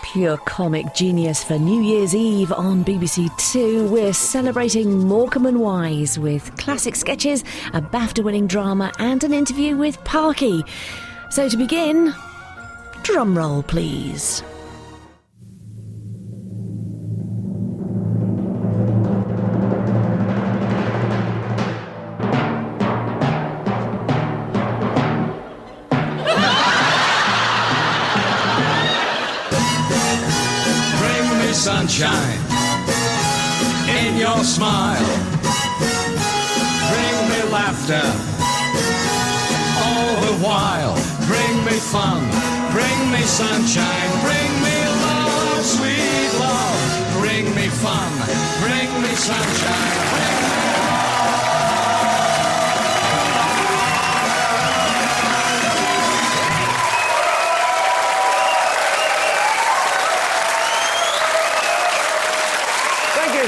Pure comic genius for New Year's Eve on BBC Two. We're celebrating Morecambe and Wise with classic sketches, a BAFTA-winning drama and an interview with Parky. So to begin, drum roll please. Sunshine in your smile, bring me laughter all the while, bring me fun, bring me sunshine, bring me love, sweet love, bring me fun, bring me sunshine, bring me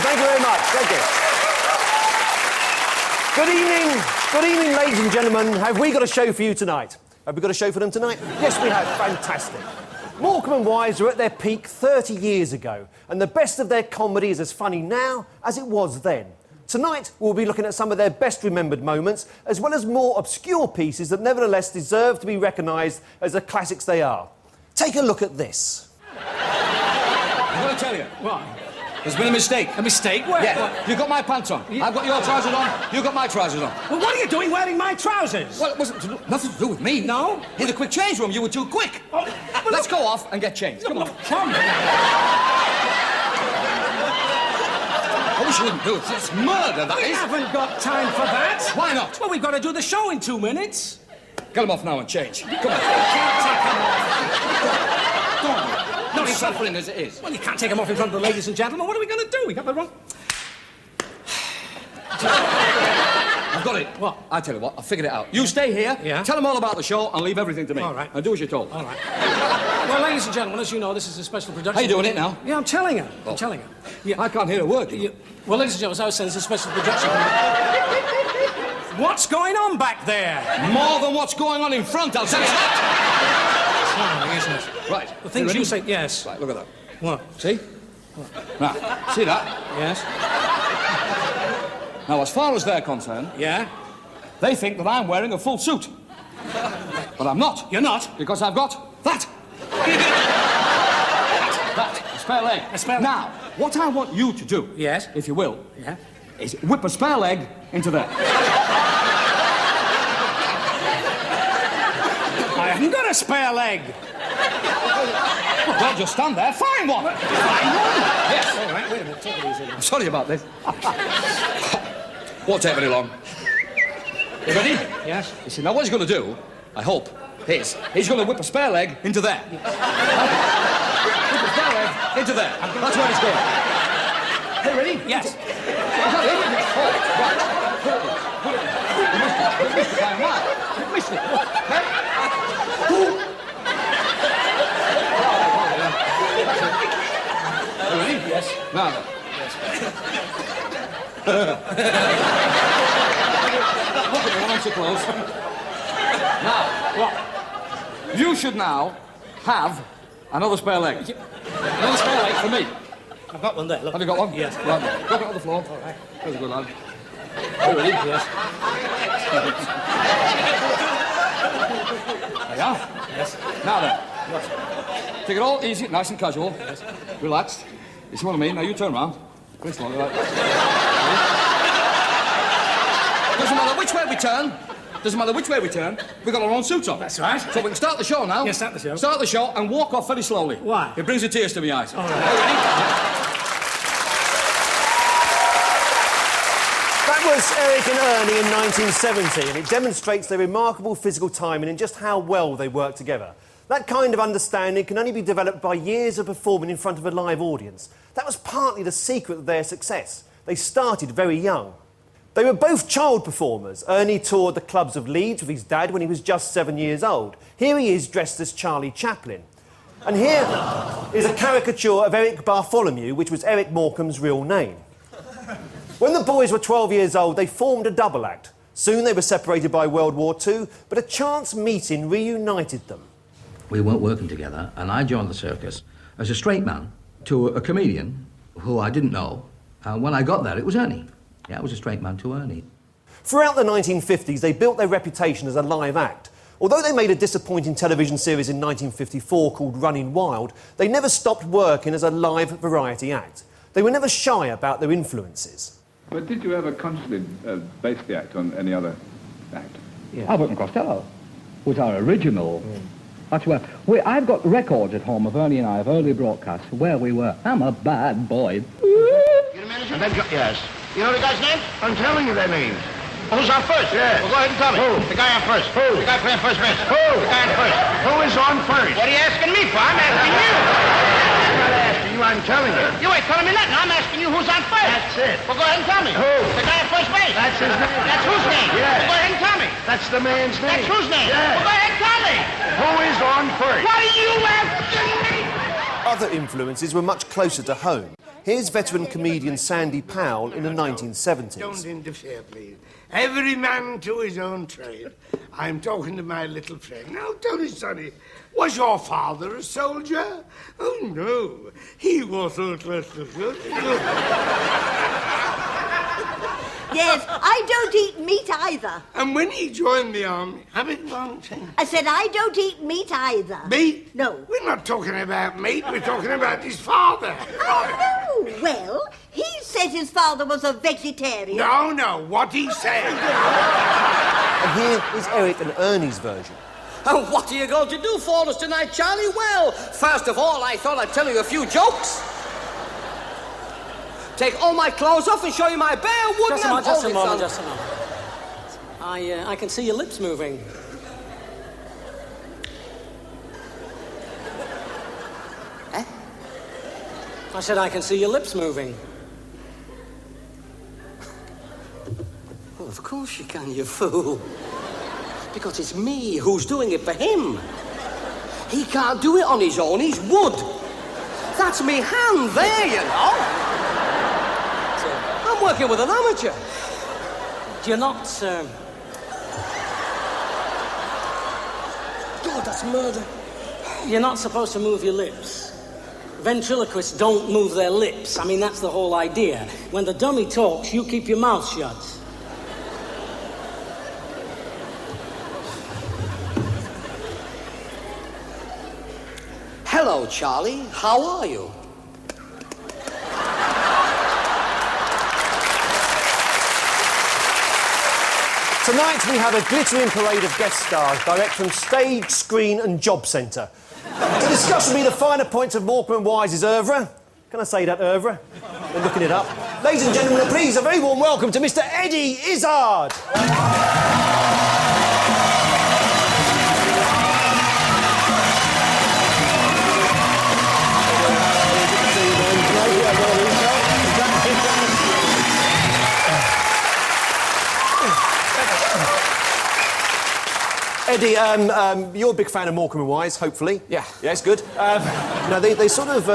Thank you very much. Thank you. Good evening, ladies and gentlemen. Have we got a show for you tonight? Have we got a show for them tonight? Yes, we have. Fantastic. Morecambe and Wise were at their peak 30 years ago, and the best of their comedy is as funny now as it was then. Tonight, we'll be looking at some of their best-remembered moments, as well as more obscure pieces that nevertheless deserve to be recognised as the classics they are. Take a look at this. I'm going to tell you. What? There's been a mistake. A mistake? Where? Yeah. What? You got my pants on. I've got your trousers on. You got my trousers on. Well, what are you doing wearing my trousers? Well, it wasn't nothing to do with me. No? In the quick change room, you were too quick. Oh, well, let's go off and get changed. Come on. Come on. I wish you wouldn't do it. It's murder, that We is. haven't got time for that. Why not? Well, we've got to do the show in 2 minutes. Get them off now and change. Come on. Can't take them off. Go on. No, he's suffering as it is. Well, you can't take them off in front of the ladies and gentlemen. What are we going to do? We got the wrong... I've got it. What? I tell you what, I figured it out. You stay here, Yeah. tell them all about the show, and leave everything to me. All right. And do as you're told. All right. Well, ladies and gentlemen, as you know, this is a special production. How you doing it now? Yeah, I'm telling her. Oh. I'm telling her. Yeah. I can't hear a word. Well, ladies and gentlemen, as I was saying, this is a special production. What's going on back there? More than what's going on in front, I'll tell you that. Sorry, isn't it? Right. The things you say, yes. Right, look at that. What? See? What? Now, see that? Yes. Now, as far as they're concerned, Yeah? they think that I'm wearing a full suit. But I'm not. You're not? Because I've got that. That. A spare leg. A spare leg. Now, what I want you to do, Yes? if you will, Yeah? is whip a spare leg into there. I haven't got a spare leg. Well, don't just stand there. Find one. Find one? Yes. All right, wait a minute. Take it easy now. I'm sorry about this. Won't take very long. You ready? Yes? You see, now what he's going to do, I hope, is he's going to whip a spare leg into there. Whip a spare leg into there. That's where he's going. Hey, ready? Yes. Is that it? Oh, right. Put it in. Put it in. You missed it by a mile. You missed it. Hey? Ooh. You ready? Yes. Now then. Look at me when I'm so close. Now, What? you should now have another spare leg. Another spare leg for me. I've got one there. Look. Have you got one? Yes. Right, drop it on the floor. All right. There's a good lad. You ready? Yes. There you are. Yes. Now then. Take it all easy, nice and casual. Yes. Relaxed. You see what I mean? Now you turn around. This one, like Doesn't matter which way we turn. Doesn't matter which way we turn. We've got our own suits on. That's right. So we can start the show now. Yes, start the show. Start the show and walk off very slowly. Why? It brings the tears to my eyes. All right. That was Eric and Ernie in 1970, and it demonstrates their remarkable physical timing and just how well they work together. That kind of understanding can only be developed by years of performing in front of a live audience. That was partly the secret of their success. They started very young. They were both child performers. Ernie toured the clubs of Leeds with his dad when he was just 7 years old. Here he is dressed as Charlie Chaplin. And here is a caricature of Eric Bartholomew, which was Eric Morecambe's real name. When the boys were 12 years old, they formed a double act. Soon they were separated by World War II, but a chance meeting reunited them. We weren't working together, and I joined the circus as a straight man to a comedian who I didn't know. And when I got there, it was Ernie. Yeah, I was a straight man to Ernie. Throughout the 1950s, they built their reputation as a live act. Although they made a disappointing television series in 1954 called Running Wild, they never stopped working as a live variety act. They were never shy about their influences. But did you ever consciously base the act on any other act? Yeah. Albert and Costello was our original. That's where I've got records at home of Ernie and I of early broadcasts where we were. I'm a bad boy. You a manager? Yes. You know the guy's name? I'm telling you their names. Who's on first? Yes. Well, go ahead and tell me. Who? The guy on first. Who? The guy playing first base. Who? The guy on first. Who is on first? What are you asking me for? I'm asking you. I'm not asking you, I'm telling you. You ain't telling me nothing. I'm asking you who's on first. That's it. Well, go ahead and tell me. Who? The guy on first base. That's his name. That's whose name? Yes. Well, go ahead and tell me. That's the man's name. That's whose name? Yes. Well, go ahead and tell me. Who is on first? What are you asking me? Other influences were much closer to home. Here's veteran comedian Sandy Powell in the 1970s. Don't interfere, please. Every man to his own trade. I'm talking to my little friend. Now, tell me, sonny, was your father a soldier? Oh, no. He wasn't. Yes, I don't eat meat either. And when he joined the army, I beg one thing. I said I don't eat meat either. Meat? No. We're not talking about meat, we're talking about his father. Oh, no. Well, he said his father was a vegetarian. No, what he said. And here is Eric and Ernie's version. And what are you going to do for us tonight, Charlie? Well, first of all, I thought I'd tell you a few jokes. Take all my clothes off and show you my bare wooden and Just a moment. I can see your lips moving. Eh? I said I can see your lips moving. Well, of course you can, you fool. Because it's me who's doing it for him. He can't do it on his own, he's wood. That's me hand there, you know. I'm working with an amateur. You're not, God, that's murder. You're not supposed to move your lips. Ventriloquists don't move their lips. I mean, that's the whole idea. When the dummy talks, you keep your mouth shut. Hello, Charlie. How are you? Tonight we have a glittering parade of guest stars, direct from stage, screen and job centre. To discuss with me the finer points of Morecambe & Wise's oeuvre. Can I say that, oeuvre? They're looking it up. Ladies and gentlemen, please, a very warm welcome to Mr. Eddie Izzard. Eddie, you're a big fan of Morecambe & Wise, hopefully. Yeah. Yes, good. Now, they sort of...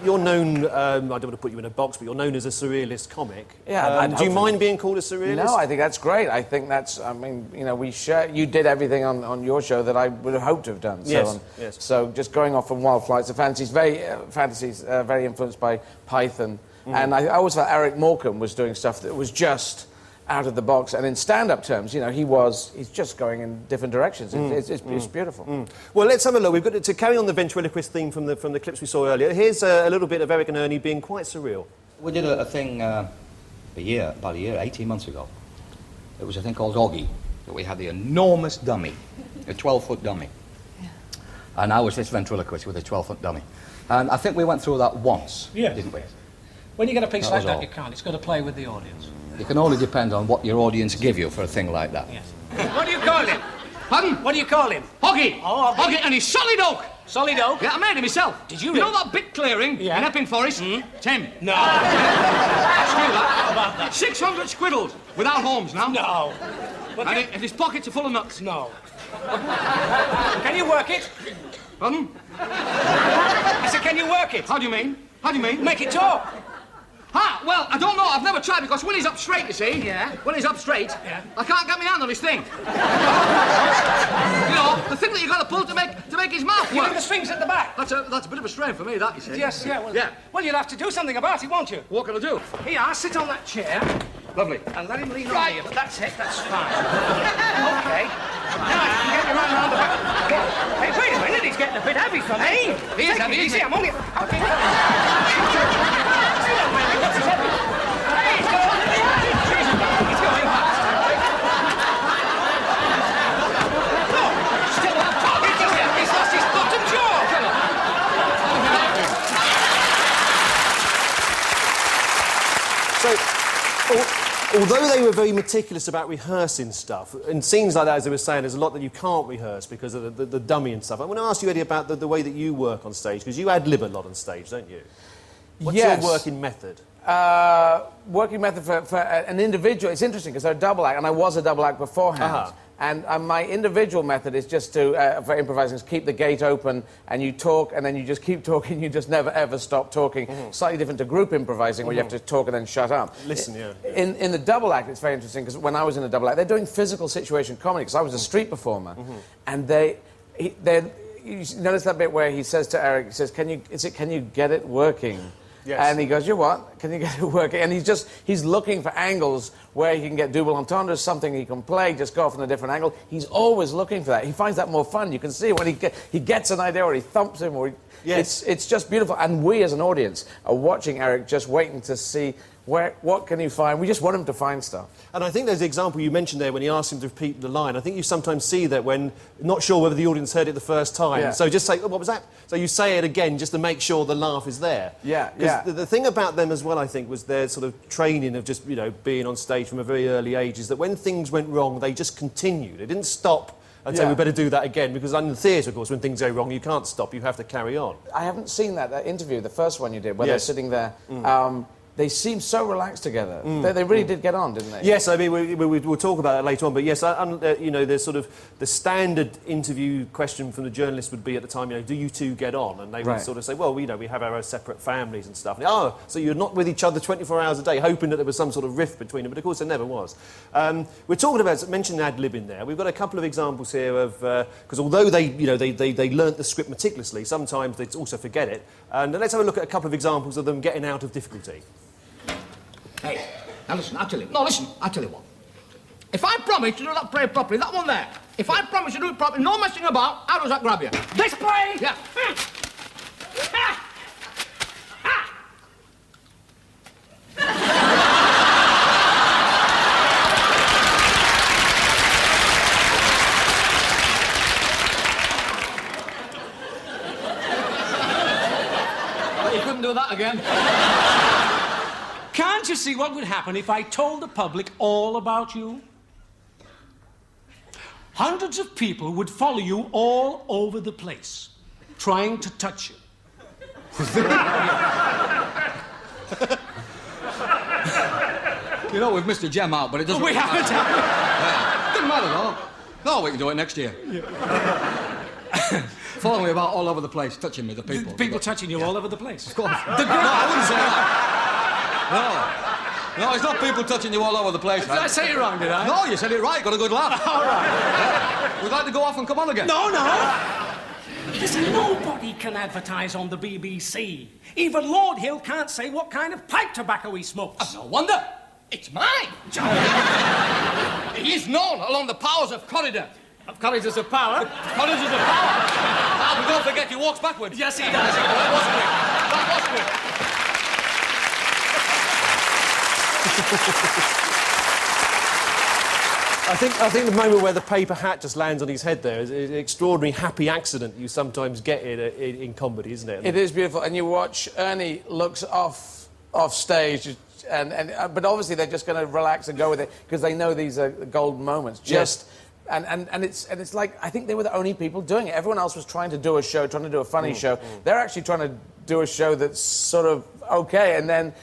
you're known... I don't want to put you in a box, but you're known as a surrealist comic. Yeah. Do you mind being called a surrealist? No, I think that's great. I think that's... I mean, you know, we share... You did everything on your show that I would have hoped to have done. Yes, yes. So just going off from Wild Flights of Fantasy's very influenced by Python. And I always felt Eric Morecambe was doing stuff that was just out of the box, and in stand-up terms, you know, he's just going in different directions. It's beautiful. Well, let's have a look. We've got to carry on the ventriloquist theme from the clips we saw earlier. Here's a little bit of Eric and Ernie being quite surreal. We did a thing about 18 months ago. It was a thing called Oggy, that we had the enormous dummy, a 12-foot dummy. Yeah. And I was this ventriloquist with a 12-foot dummy. And I think we went through that once, didn't we? When you get a piece That like was that, all. you can't. It's got to play with the audience. It can only depend on what your audience give you for a thing like that. Yes. What do you call him? Pardon? What do you call him? Hoggy. Oh, Hoggy, and he's solid oak. Solid oak? Yeah, I made it myself. Did you? You know that big clearing in Epping Forest? 10. No. Ask you that. How about that? 600 squiddles without homes now. No. But And his pockets are full of nuts. No. Can you work it? Pardon? I said, can you work it? How do you mean? How do you mean? Make it talk. Ha! Well, I don't know. I've never tried because when he's up straight, you see. Yeah. When he's up straight, Yeah. I can't get my hand on his thing. You know, the thing that you got to pull to make his mouth You work. mean the strings at the back? That's a bit of a strain for me, that, you see. Yes, yeah. Well, Yeah. Well, you'll have to do something about it, won't you? What can I do? Here, I'll sit on that chair. Lovely. And let him lean Right. on you. But that's it, that's fine. OK. Now I can get you round the back. Hey, wait a minute, he's getting a bit heavy for me. He is heavy, Easy, isn't he? I'm only... OK. What's his heavy? Hey, he's going fast. He's going fast. No, still that target, is he? He's lost his bottom jaw. Although they were very meticulous about rehearsing stuff, and scenes like that, as they were saying, there's a lot that you can't rehearse because of the dummy and stuff. I want to ask you, Eddie, about the way that you work on stage, because you ad-lib a lot on stage, don't you? What's Yes. your working method? Working method for an individual, it's interesting because they're a double act, and I was a double act beforehand. Uh-huh. And my individual method is just to, for improvising, is keep the gate open and you talk and then you just keep talking, you just never ever stop talking. Slightly different to group improvising where you have to talk and then shut up. Listen, yeah. In the double act, it's very interesting because when I was in a double act, they're doing physical situation comedy because I was a street performer. And you notice that bit where he says to Eric, he says, can you get it working? Yes. And he goes, you what? Can you get it working? And he's looking for angles where he can get double entendres, something he can play, just go off on a different angle. He's always looking for that. He finds that more fun. You can see when he gets an idea or he thumps him or Yes. it's just beautiful. And we as an audience are watching Eric just waiting to see what can you find. We just want him to find stuff. And I think there's the example you mentioned there when he asked him to repeat the line. I think you sometimes see that when not sure whether the audience heard it the first time. Yeah. So just say, oh, what was that? So you say it again just to make sure the laugh is there. Yeah, 'Cause yeah. The thing about them as well, I think, was their sort of training of just, being on stage from a very early age is that when things went wrong, they just continued. They didn't stop and say, Yeah. we better do that again. Because in the theatre, of course, when things go wrong, you can't stop. You have to carry on. I haven't seen that interview, the first one you did, where Yes. they're sitting there. They seemed so relaxed together. They really did get on, didn't they? Yes, I mean, we'll talk about that later on, but yes, there's sort of the standard interview question from the journalist would be at the time, do you two get on? And they would Right. sort of say, well, we have our separate families and stuff. And, oh, so you're not with each other 24 hours a day, hoping that there was some sort of rift between them, but of course there never was. We're talking about, mentioning ad-libbing there, we've got a couple of examples here of, because although they learnt the script meticulously, sometimes they also forget it. And let's have a look at a couple of examples of them getting out of difficulty. Hey, now listen, I'll tell you what. If I promise to do that play properly, that one there, if I promise to do it properly, no messing about, how does that grab you? This play! Yeah. But you couldn't do that again. Can't you see what would happen if I told the public all about you? Hundreds of people would follow you all over the place, trying to touch you. You know, we've missed a gem out, but it doesn't... We haven't. Doesn't matter, though. No, we can do it next year. Follow me about all over the place, touching me, the people. People touching you all over the place. Of course. No, I wouldn't say that. No, it's not people touching you all over the place, Did I say it wrong, did I? No, you said it right. Got a good laugh. All right. Yeah. We'd like to go off and come on again. No. Listen, nobody can advertise on the BBC. Even Lord Hill can't say what kind of pipe tobacco he smokes. No wonder. It's mine. He is known along the powers of corridor. Of corridors of power. Corridors of power. But don't forget, he walks backwards. Yes, he does. That was quick. I think the moment where the paper hat just lands on his head there is an extraordinary happy accident you sometimes get in comedy, isn't it? It is beautiful, and you watch Ernie looks off stage, but obviously they're just going to relax and go with it because they know these are golden moments. And it's like I think they were the only people doing it. Everyone else was trying to do a show, trying to do a funny show. They're actually trying to do a show that's sort of okay, and then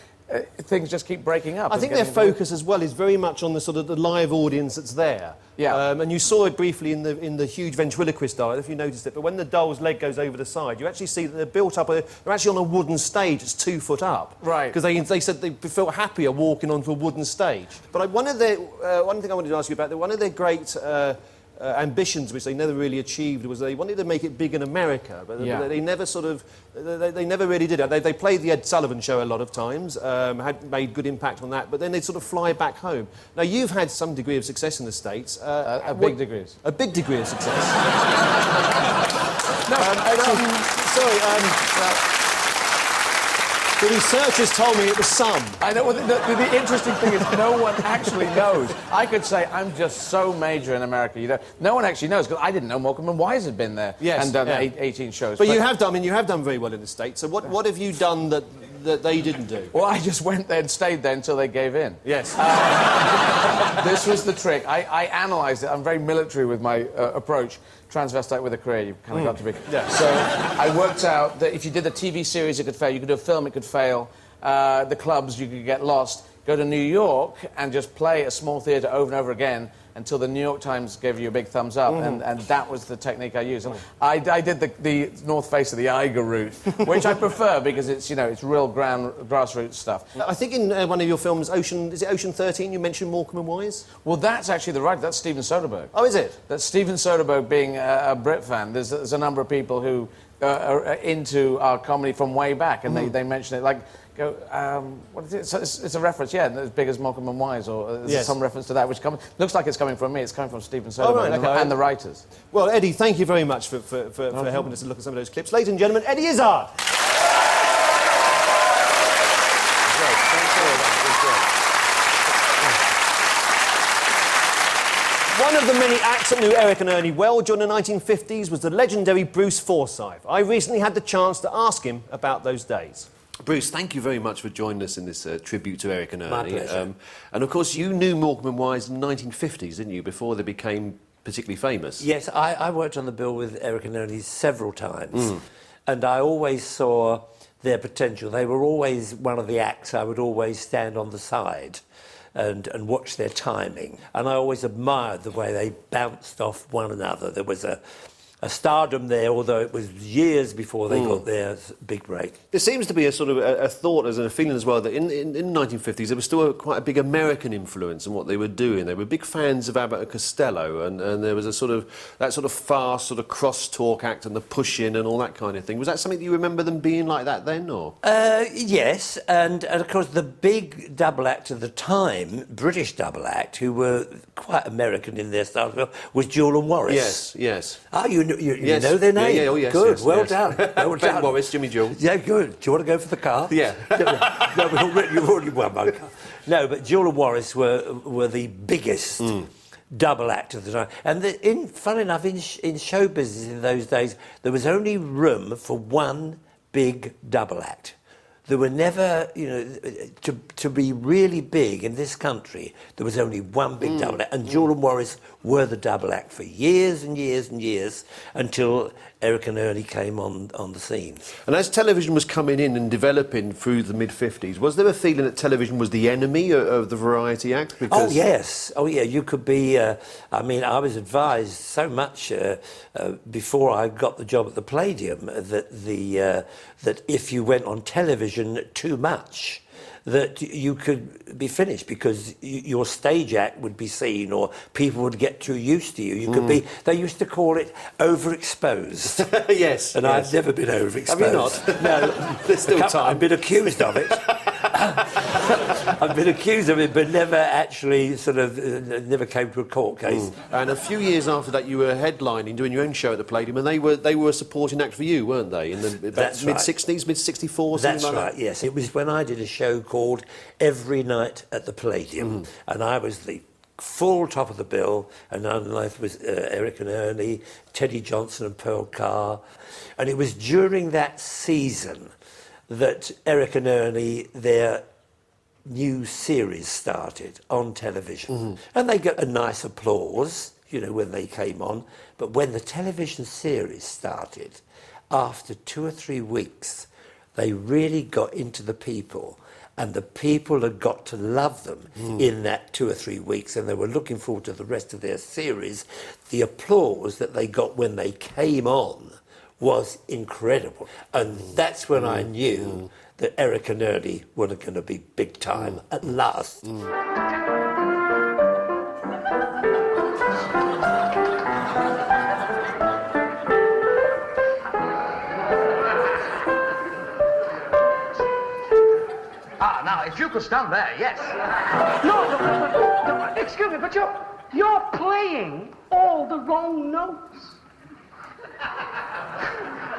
things just keep breaking up. I think their focus as well is very much on the sort of the live audience that's there. Yeah. And you saw it briefly in the huge ventriloquist doll, if you noticed it, but when the doll's leg goes over the side, you actually see that they're built up, they're actually on a wooden stage that's 2 foot up. Right. Because they said they felt happier walking onto a wooden stage. But one thing I wanted to ask you about, one of their great ambitions, which they never really achieved, was they wanted to make it big in America, but they never they never really did it. They played the Ed Sullivan Show a lot of times, had made good impact on that, but then they'd sort of fly back home. Now, you've had some degree of success in the States. A big degree. A big degree of success. The researchers told me it was some. I know. Well, the interesting thing is no one actually knows. I could say I'm just so major in America. No one actually knows, because I didn't know Morecambe and Wise had been there and done 18 shows. But you have done. I mean, you have done very well in the States. So what have you done that they didn't do? Well, I just went there and stayed there until they gave in. Yes. This was the trick. I analysed it. I'm very military with my approach. Transvestite with a career, you've kind of got to be. Yeah. So I worked out that if you did a TV series, it could fail. You could do a film, it could fail. The clubs, you could get lost. Go to New York and just play a small theatre over and over again until the New York Times gave you a big thumbs up, and that was the technique I used. I did the North Face of the Eiger route, which I prefer because it's it's real grassroots stuff. I think in one of your films, Ocean 13, you mentioned Morecambe and Wise? Well, that's actually the writer. That's Steven Soderbergh. Oh, is it? That's Steven Soderbergh, being a Brit fan. There's a number of people who are into our comedy from way back, and they mention it like. What is it? So it's a reference, as big as Morecambe and Wise, or there's some reference to that, which looks like it's coming from me. It's coming from Steven Soderbergh and the writers. Well, Eddie, thank you very much for helping us to look at some of those clips. Ladies and gentlemen, Eddie Izzard. One of the many acts that knew Eric and Ernie well during the 1950s was the legendary Bruce Forsyth. I recently had the chance to ask him about those days. Bruce, thank you very much for joining us in this tribute to Eric and Ernie. My pleasure. And of course, you knew Morecambe and Wise in the 1950s, didn't you, before they became particularly famous? Yes, I worked on the bill with Eric and Ernie several times, and I always saw their potential. They were always one of the acts I would always stand on the side and watch their timing. And I always admired the way they bounced off one another. There was a stardom there, although it was years before they got their big break. There seems to be a sort of a thought and a feeling as well that in the 1950s there was still quite a big American influence in what they were doing. They were big fans of Abbott and Costello, and there was that sort of fast sort of cross-talk act and the push-in and all that kind of thing. Was that something that you remember them being like that then, or? Yes, and of course the big double act at the time, British double act, who were quite American in their style, was Jewel and Morris. Yes, yes. Oh, you know their name? Yeah, oh yes. Good, yes, well yes. done. Well Ben done. Morris, Jimmy Jules. Yeah, good. Do you want to go for the car? Yeah. No, you've already won my car. No, but Jewel and Morris were the biggest double act of the time. And fun enough, in show business in those days, there was only room for one big double act. There were never, to be really big in this country, there was only one big double act. And Jewel and Morris were the double act for years and years and years until Eric and Ernie came on the scene. And as television was coming in and developing through the mid-50s, was there a feeling that television was the enemy of the variety act? Oh, yes. Oh, yeah, you could be... I was advised so much before I got the job at the Palladium that if you went on television too much, that you could be finished because your stage act would be seen or people would get too used to you. You could be... They used to call it overexposed. Yes. And I've never been overexposed. Have you not? No. There's still time. I've been accused of it. I've been accused of it, but never actually never came to a court case. And a few years after that, you were headlining, doing your own show at the Palladium, and they were a supporting act for you, weren't they? In the mid-60s, mid-64, something like that? That's right, yes. It was when I did a show called Every Night at the Palladium, and I was the full top of the bill, and underneath was Eric and Ernie, Teddy Johnson and Pearl Carr. And it was during that season that Eric and Ernie, their new series started on television. And they got a nice applause, when they came on. But when the television series started, after 2 or 3 weeks, they really got into the people. And the people had got to love them in that 2 or 3 weeks, and they were looking forward to the rest of their series. The applause that they got when they came on was incredible. And that's when I knew that Eric and Ernie were going to be big time at last. Now, if you could stand there, yes. No, excuse me, but you're playing all the wrong notes.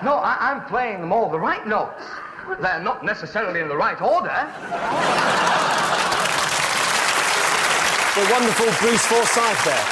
No, I'm playing them all the right notes. They're not necessarily in the right order. The wonderful Bruce Forsyth there.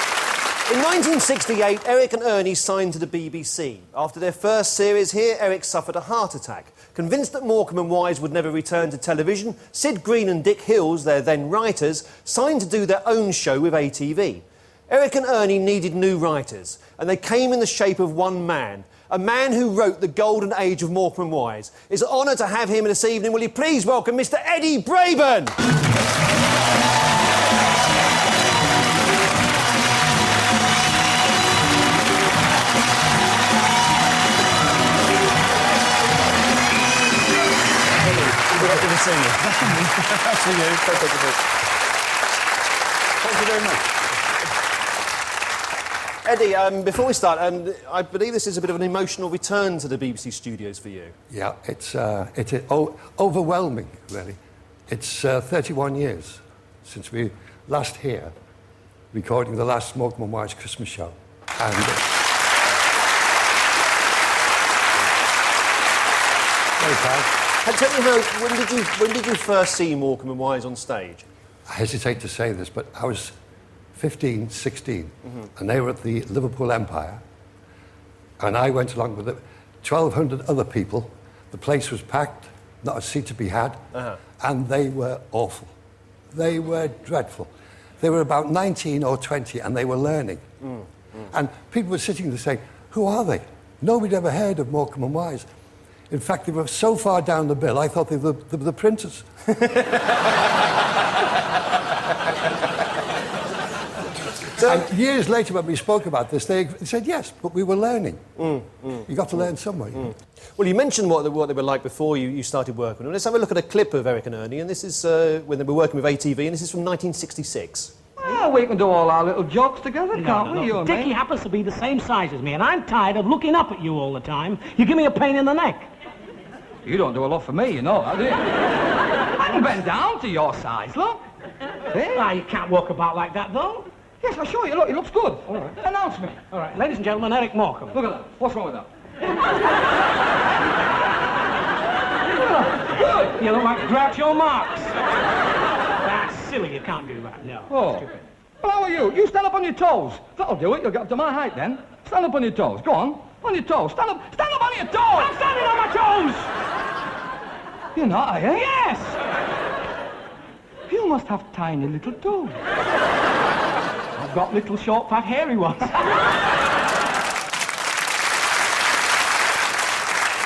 In 1968, Eric and Ernie signed to the BBC. After their first series here, Eric suffered a heart attack. Convinced that Morecambe and Wise would never return to television, Sid Green and Dick Hills, their then writers, signed to do their own show with ATV. Eric and Ernie needed new writers, and they came in the shape of one man, a man who wrote the golden age of Morecambe and Wise. It's an honour to have him this evening. Will you please welcome Mr. Eddie Braben? Good to see you. That's for you. Thank you very much. Eddie, before we start, I believe this is a bit of an emotional return to the BBC studios for you. Yeah, it's overwhelming, really. It's 31 years since we last here, recording the last Morecambe and Wise Christmas show. And very proud. Tell me when did you first see Morecambe and Wise on stage? I hesitate to say this, but I was 15, 16, and they were at the Liverpool Empire, and I went along with 1,200 other people. The place was packed, not a seat to be had, and they were awful. They were dreadful. They were about 19 or 20, and they were learning. And people were sitting there saying, who are they? Nobody ever heard of Morecambe and Wise. In fact, they were so far down the bill, I thought they were the printers. And years later, when we spoke about this, they said, yes, but we were learning. You got to learn somewhere. Well, you mentioned what they were like before you started working with them. Let's have a look at a clip of Eric and Ernie, and this is when they were working with ATV, and this is from 1966. Well, we can do all our little jokes together, can't we, you and me? Dickie happens to be the same size as me, and I'm tired of looking up at you all the time. You give me a pain in the neck. You don't do a lot for me, you know that, do you? I can bend down to your size, look. Hey? Ah, you can't walk about like that, though. Yes, I'll show you. Look, it looks good. All right. Announce me. All right, ladies and gentlemen, Eric Morecambe. Look at that. What's wrong with that? Good. You look like Groucho Marx. That's silly. You can't do that, no. Oh. Stupid. Well, how are you? You stand up on your toes. That'll do it. You'll get up to my height then. Stand up on your toes. Go on. On your toes. Stand up on your toes. I'm standing on my toes. You're not, are you? Yes. You must have tiny little toes. I've got little short, fat, hairy ones.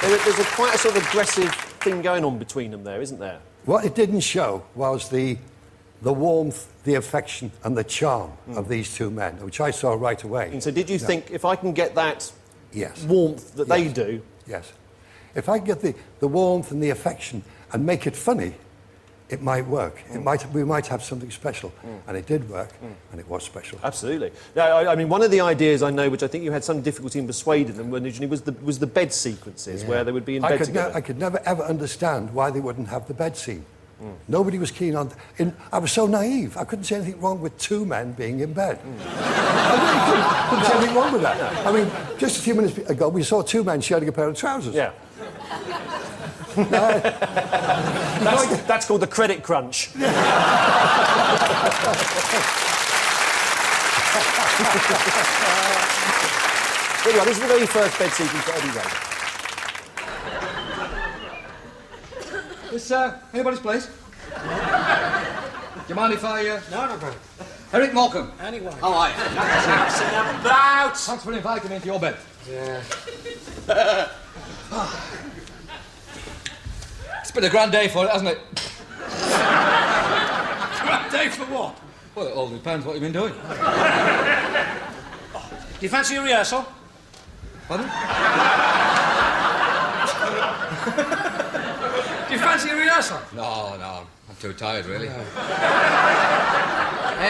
There's quite a sort of aggressive thing going on between them there, isn't there? What it didn't show was the warmth, the affection, and the charm of these two men, which I saw right away. And so did you think, if I can get that yes. warmth that they do... Yes. If I can get the warmth and the affection and make it funny, it might work. We might have something special. And it did work, and it was special. Absolutely. Now, I mean, one of the ideas I know, which I think you had some difficulty in persuading them originally, was the bed sequences, where they would be in bed together. I could never, ever understand why they wouldn't have the bed scene. Nobody was keen on... I was so naive. I couldn't see anything wrong with two men being in bed. I really couldn't see anything wrong with that. I mean, just a few minutes ago, we saw two men sharing a pair of trousers. Yeah. That's called the credit crunch. There you are. This is the very first bed sequence for Eddie Braben. This, anybody's place? Do you mind if I, No, no problem. Eric Morecambe. Anyway. How are you? About. Thanks for inviting me into your bed. Yeah. It's been a grand day for it, hasn't it? Crap day for what? Well, it all depends what you've been doing. Do you fancy a rehearsal? Pardon? Do you fancy a rehearsal? No, I'm too tired, really. Hey,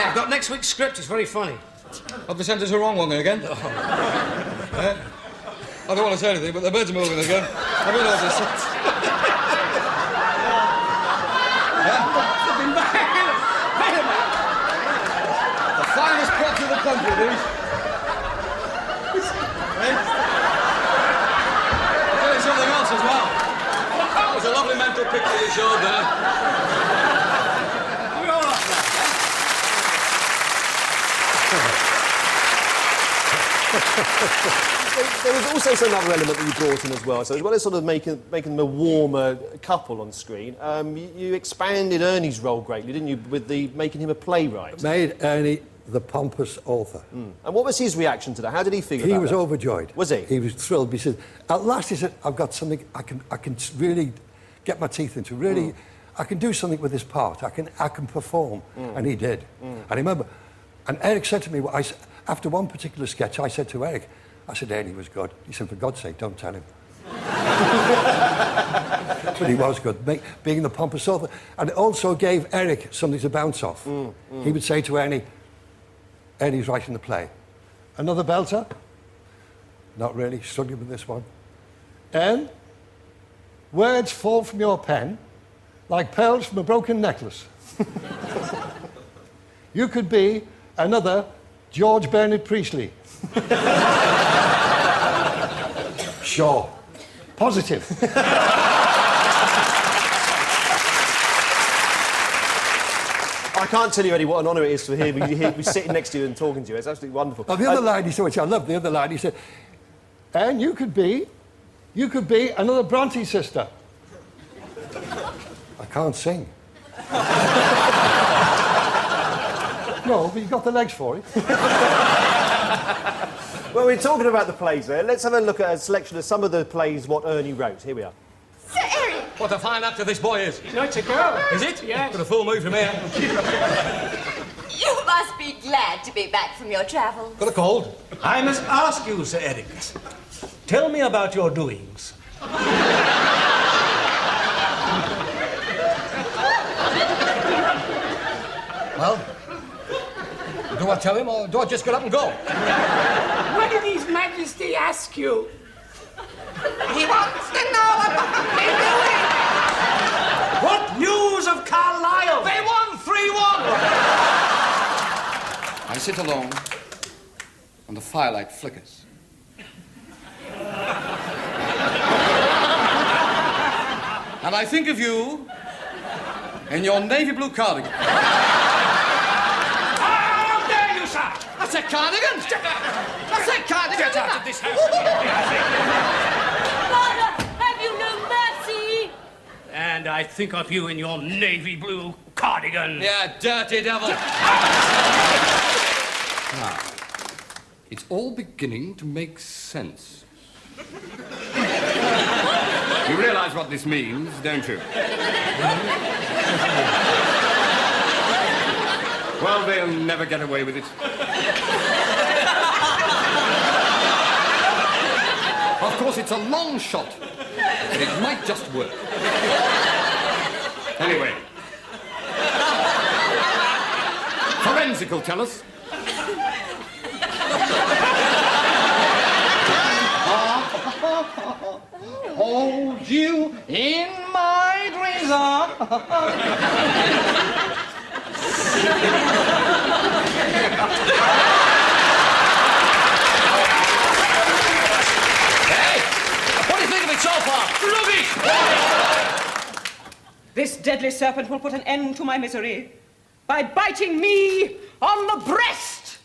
I've got next week's script. It's very funny. Have they sent us the wrong one again? I don't want to say anything, but the birds are moving again. Have you noticed? The finest props in the country, these. I'll tell you something else as well. That was a lovely mental picture you showed there. We're all up there. There was also another element that you brought in as well. So as well as sort of making them a warmer couple on screen, you expanded Ernie's role greatly, didn't you, with making him a playwright? Made Ernie the pompous author. And what was his reaction to that? How did he feel about He was that? overjoyed. Was he? He was thrilled. He said, at last, he said, I've got something I can really get my teeth into. Really, I can do something with this part. I can perform. And he did. And I remember, and Eric said to me, after one particular sketch, I said to Eric, I said, Ernie was good. He said, for God's sake, don't tell him. But he was good, being the pompous author. And it also gave Eric something to bounce off. He would say to Ernie, Ernie's writing the play. Another belter? Not really, struggling with this one. Words fall from your pen like pearls from a broken necklace. You could be another George Bernard Priestley. Sure. Positive. I can't tell you, Eddie, what an honour it is for him. We're sitting next to you and talking to you. It's absolutely wonderful. Oh, the other line he said, which I love, the other line, he said, and you could be another Bronte sister. I can't sing. No, but you got the legs for it. Well, we're talking about the plays there. Let's have a look at a selection of some of the plays what Ernie wrote. Here we are. Sir Eric! What a fine actor this boy is. No, it's a girl. Is it? Yes. Could have fooled me from here. You must be glad to be back from your travels. Got a cold? I must ask you, Sir Eric. Tell me about your doings. Well, do I tell him or do I just get up and go? What did His Majesty ask you? He wants to know about me doing. What news of Carlisle? They won 3-1! I sit alone and the firelight flickers. And I think of you in your navy blue cardigan. How dare you, sir! That's a cardigan! That's a cardigan! Get out of this house! Father, have you no mercy? And I think of you in your navy blue cardigan. Yeah, dirty devil. Now, it's all beginning to make sense. You realise what this means, don't you? Well, they'll never get away with it. Of course, it's a long shot, but it might just work. Anyway. Forensic will tell us. Hold you in my dreams. Hey, what do you think of it so far? Rubbish! This deadly serpent will put an end to my misery by biting me on the breast.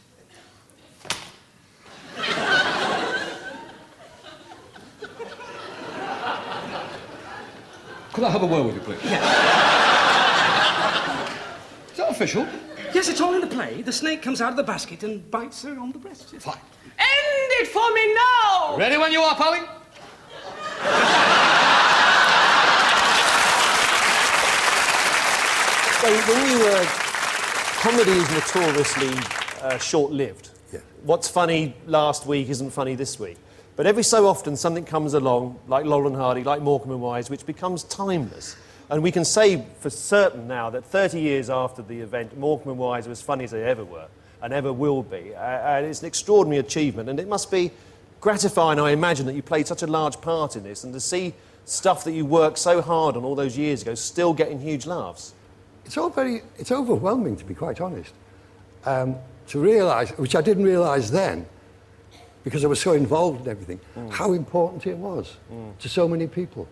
Could I have a word with you, please? Yes. Is that official? Yes, it's all in the play. The snake comes out of the basket and bites her on the breast. Fine. End it for me now! Ready when you are, Polly? When you comedy is notoriously short-lived. Yeah. What's funny last week isn't funny this week. But every so often something comes along, like Laurel and Hardy, like Morecambe and Wise, which becomes timeless. And we can say for certain now that 30 years after the event, Morecambe and Wise are as funny as they ever were and ever will be. And it's an extraordinary achievement, and it must be gratifying, I imagine, that you played such a large part in this, and to see stuff that you worked so hard on all those years ago still getting huge laughs. It's overwhelming, to be quite honest, to realise, which I didn't realise then, because I was so involved in everything, how important it was to so many people.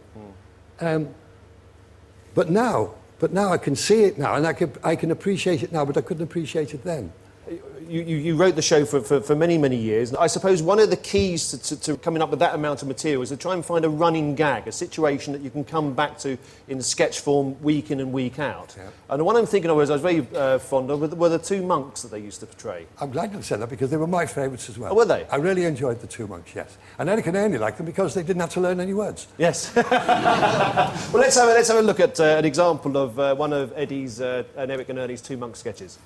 But now I can see it now, and I can appreciate it now, but I couldn't appreciate it then. You wrote the show for many, many years. I suppose one of the keys to coming up with that amount of material is to try and find a running gag, a situation that you can come back to in sketch form week in and week out. Yeah. And the one I'm thinking of, I was very fond of, were the two monks that they used to portray. I'm glad you said that, because they were my favourites as well. Oh, were they? I really enjoyed the two monks, yes. And Eric and Ernie liked them because they didn't have to learn any words. Yes. Well, let's have a look at an example of one of Eddie's and Eric and Ernie's two monk sketches.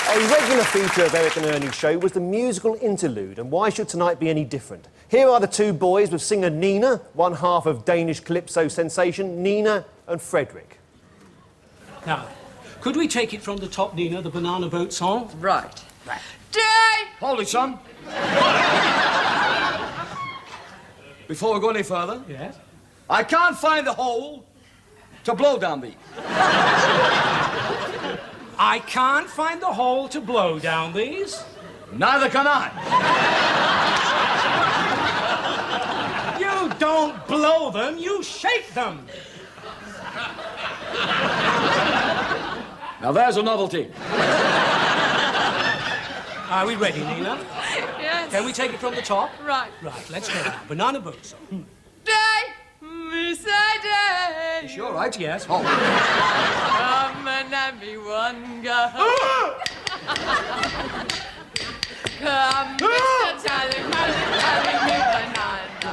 A regular feature of Eric and Ernie's show was the musical interlude, and why should tonight be any different? Here are the two boys with singer Nina, one half of Danish calypso sensation, Nina and Frederick. Now, could we take it from the top, Nina, the banana boat song? Right. Day! Hold it, son. Before we go any further, Yes? I can't find the hole to blow down these. I can't find the hole to blow down these. Neither can I. You don't blow them, you shake them. Now there's a novelty. Are we ready, Nina? Yes. Can we take it from the top? Right. Right, let's go now. Banana boat song. Day, Miss Day. Is she all right? Yes. Oh. Come and have me one go. Come, Mr. Tally, me banana.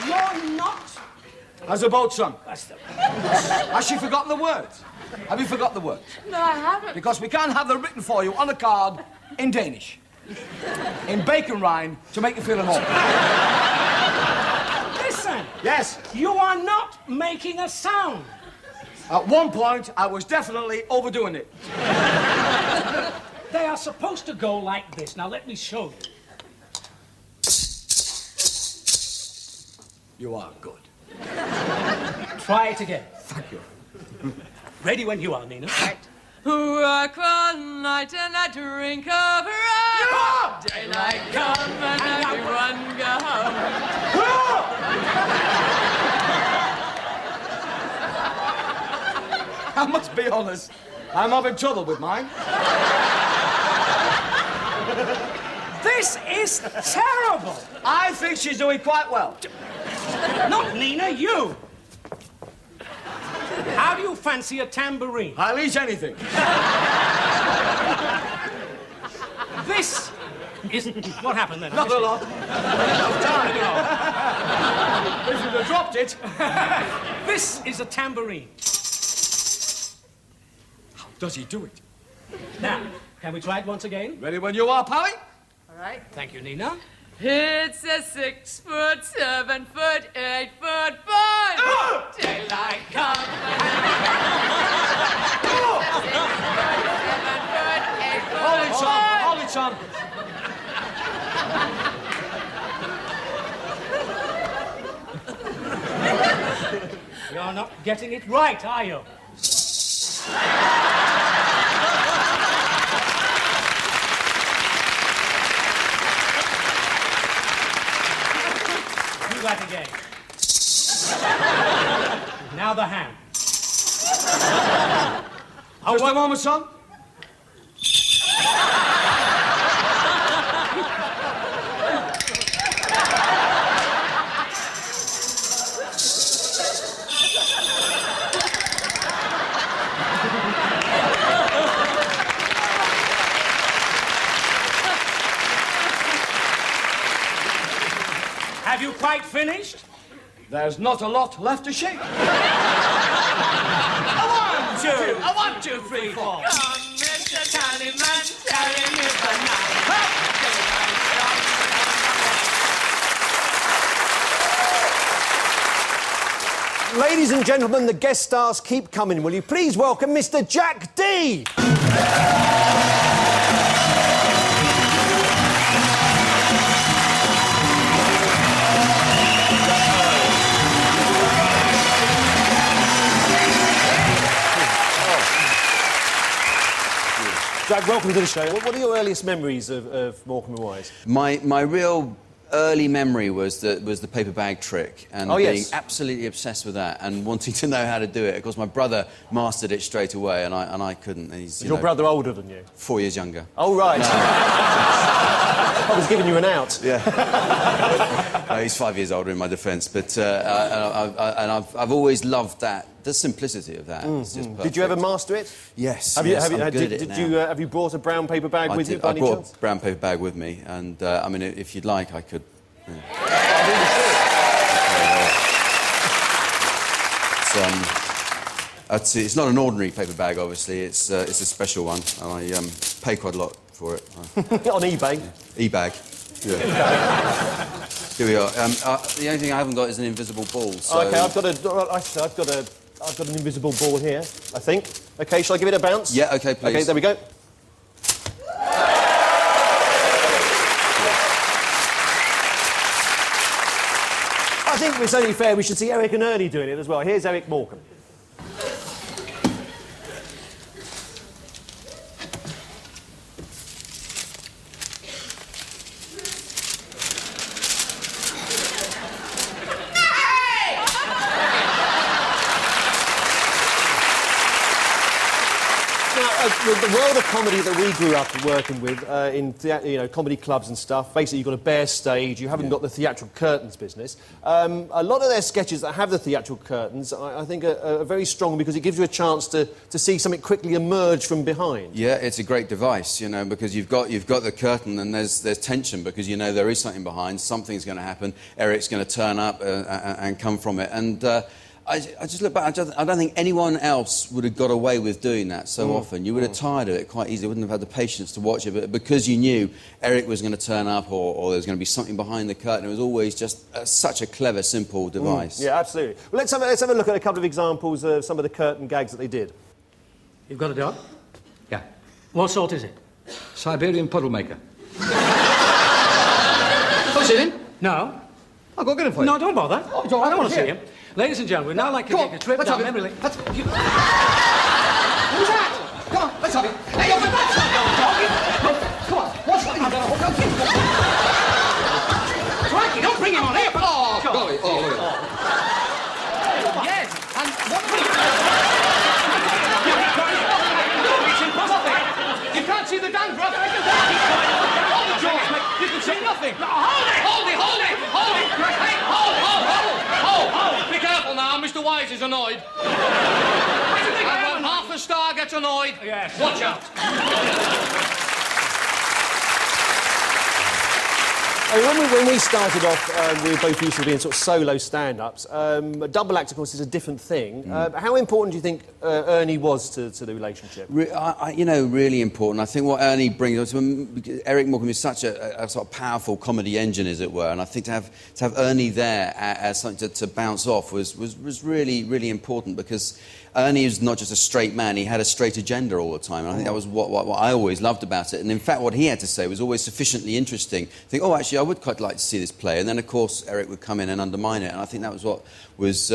You're not. Has the boat sunk? Has she forgotten the words? Have you forgot the words? No, I haven't. Because we can't have them written for you on a card in Danish. In bacon rind to make you feel at home. Listen. Yes? You are not making a sound. At one point, I was definitely overdoing it. They are supposed to go like this. Now, let me show you. You are good. Try it again. Thank you. Ready when you are, Nina. Right. Work one night and I drink of rum. Daylight come and everyone go home. I must be honest. I'm having trouble with mine. This is terrible. I think she's doing quite well. Not Nina, you. How do you fancy a tambourine? I'll eat anything. This is... What happened then? Not a lot. Time ago. If you'd have dropped it. This is a tambourine. How does he do it? Now, can we try it once again? Ready when you are, Pally? All right. Thank you, Nina. It's a 6 foot, 7 foot, 8 foot boy. Daylight come. 6 foot, 7 foot, 8 foot. Hold it, son. Hold it, son. You're not getting it right, are you? Do that again. Now the hand. Just a moment, son. Have you quite finished? There's not a lot left to shake. A 1, 2, 3, 4. Come, Mr. Tallyman, tally me Ladies and gentlemen, the guest stars keep coming. Will you please welcome Mr. Jack D? Jack, welcome to the show. What are your earliest memories of Morecambe and Wise? My real early memory was the paper bag trick and being absolutely obsessed with that and wanting to know how to do it. Of course, my brother mastered it straight away, and I couldn't. Is your brother older than you? 4 years younger. Oh right. No. I was giving you an out. Yeah. No, he's 5 years older in my defence, but I've always loved that. The simplicity of that. It's just perfect. Did you ever master it? Yes. I'm good at it now. Have you brought a brown paper bag with you by I any brought chance? a brown paper bag with me, and I mean, if you'd like, I could. It's not an ordinary paper bag, obviously. It's a special one, and I pay quite a lot for it. On eBay? Yeah. eBag. Yeah. Here we are. The only thing I haven't got is an invisible ball. So... Okay, I've got an invisible ball here, I think. Okay, shall I give it a bounce? Yeah, okay, please. Okay, there we go. I think it's only fair we should see Eric and Ernie doing it as well. Here's Eric Morecambe. The world of comedy that we grew up working with in comedy clubs and stuff, basically you've got a bare stage, you haven't got the theatrical curtains business. A lot of their sketches that have the theatrical curtains, I think, are very strong because it gives you a chance to see something quickly emerge from behind. Yeah, it's a great device, you know, because you've got the curtain and there's tension because you know there is something behind, something's going to happen, Eric's going to turn up and come from it. And I just look back, I don't think anyone else would have got away with doing that so often. You would have tired of it quite easily, wouldn't have had the patience to watch it, but because you knew Eric was going to turn up or there was going to be something behind the curtain, it was always just such a clever, simple device. Yeah, absolutely. Well, let's have a look at a couple of examples of some of the curtain gags that they did. You've got a dog? Yeah. What sort is it? Siberian puddle maker. Oh, see him? No. I'll go get him for you. No, don't bother. Oh, John, I don't want to here. see him. Ladies and gentlemen, we'd now like to take a trip let's down have it. memory lane. Who's that? Come on, let's have it. Hey, you're that's not going, dog. Come on, what's that? I'm going to hook up. Crikey, don't bring him on here. Oh, golly. Oh, look at that. Yes, and what... It's impossible. You can't see the dandruff. Hold it, George. You can see nothing. Hold it! Hold it! Hold it! Hold it! Hey, hold! Be careful now, Mr. Wise is annoyed. And when half the star gets annoyed, watch out. When we started off, we were both used to being sort of solo stand-ups. A double act, of course, is a different thing. How important do you think Ernie was to the relationship? Really important. I think what Ernie brings... Eric Morecambe is such a sort of powerful comedy engine, as it were, and I think to have Ernie there as something to bounce off was really, really important, because Ernie is not just a straight man, he had a straight agenda all the time, and I think that was what I always loved about it. And in fact, what he had to say was always sufficiently interesting. Think, oh, actually, I would quite like to see this play. And then, of course, Eric would come in and undermine it, and I think that was what was